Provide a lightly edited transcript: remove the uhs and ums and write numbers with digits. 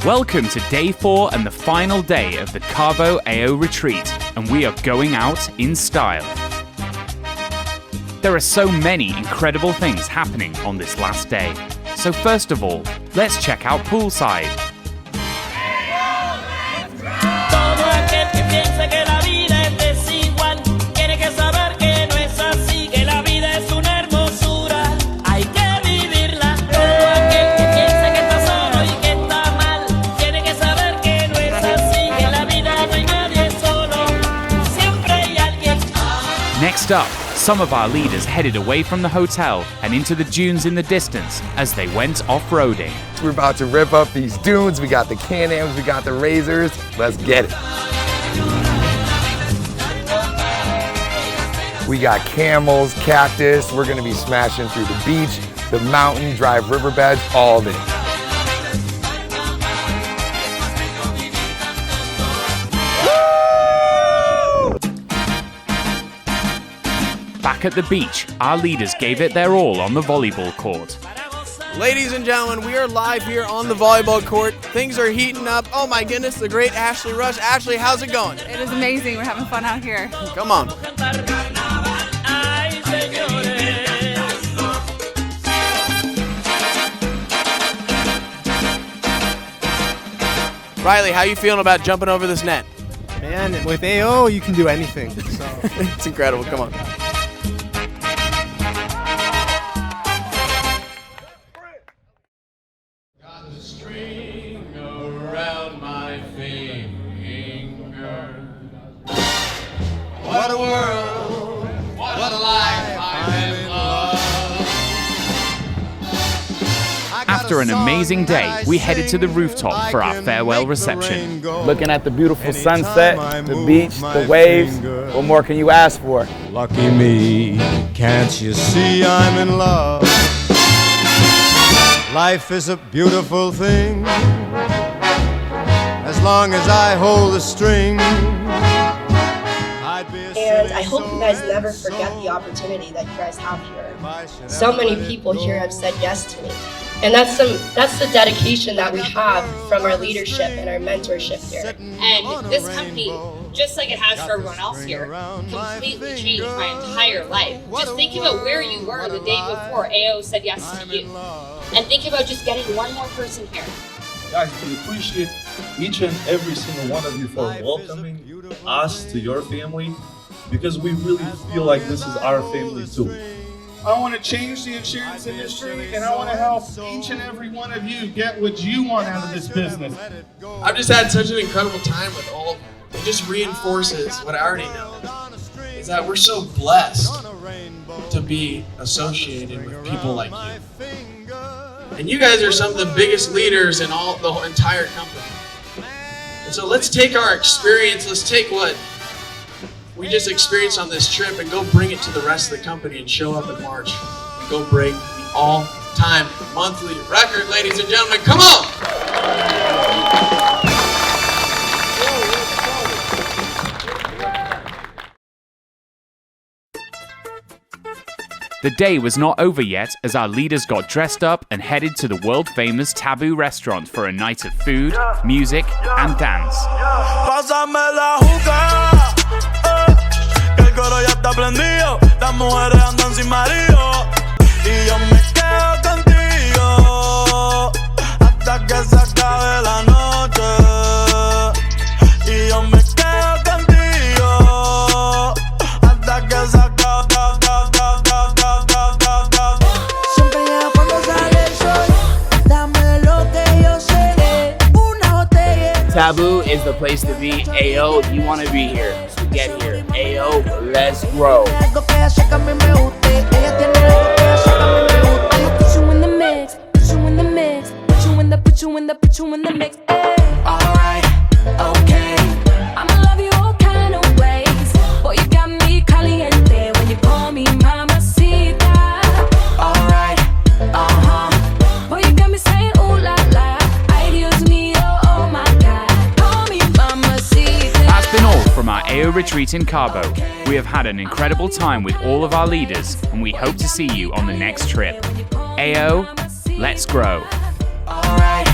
Welcome to day 4 and the final day of the Cabo AO retreat, and we are going out in style. There are so many incredible things happening on this last day. So first of all, let's check out poolside. Next up, some of our leaders headed away from the hotel and into the dunes in the distance as they went off-roading. We're about to rip up these dunes. We got the Can-Ams, we got the Razors. Let's get it. We got camels, cactus. We're gonna be smashing through the beach, the mountain, drive riverbeds, all day. Back at the beach, our leaders gave it their all on the volleyball court. Ladies and gentlemen, we are live here on the volleyball court. Things are heating up. Oh my goodness, the great Ashley Rush. Ashley, how's it going? It is amazing. We're having fun out here. Come on. Riley, how you feeling about jumping over this net? Man, with AO, you can do anything. So. It's incredible. Come on. Got the string around my finger. What a world, what a life I'm in love. After an amazing day, we headed to the rooftop for our farewell reception. Looking at the beautiful sunset, the beach, the waves. What more can you ask for? Lucky me, can't you see I'm in love? Life is a beautiful thing, as long as I hold the string. And I hope you guys never forget the opportunity that you guys have here. So many people here have said yes to me. And that's the dedication that we have from our leadership and our mentorship here. And this company, just like it has for everyone else here, completely changed my entire life. Just think about where you were the day before AO said yes to you. And think about just getting one more person here. Guys, we appreciate each and every single one of you for welcoming us to your family, because we really feel like this is our family too. I want to change the insurance industry, and I want to help each and every one of you get what you want out of this business. I've just had such an incredible time with all of you. It just reinforces what I already know, is that we're so blessed to be associated with people like you. And you guys are some of the biggest leaders in the whole entire company. And so let's take our experience, let's take what we just experienced on this trip and go bring it to the rest of the company and show up in March and go break the all-time monthly record, ladies and gentlemen. Come on! The day was not over yet as our leaders got dressed up and headed to the world-famous Taboo Restaurant for a night of food, music, and dance. Coro ya está prendido, las mujeres andan sin marido y yo me quedo contigo hasta que se acabe la noche y yo me quedo contigo hasta que se acabe. Siempre llega cuando sale el sol, dame lo que yo sé, una botella. Taboo is the place to be. AO, you want to be here. So get here. AO, let's grow. Put you in the mix. Alright, okay. I'ma love you all kind of ways. Boy, you got me caliente when you call me mamacita. Alright, boy, you got me saying ooh la la. Ay, Dios mío, oh my God. Call me mamacita. That's been all from our AO retreat in Cabo. We have had an incredible time with all of our leaders, and we hope to see you on the next trip. AO, let's grow. Alright,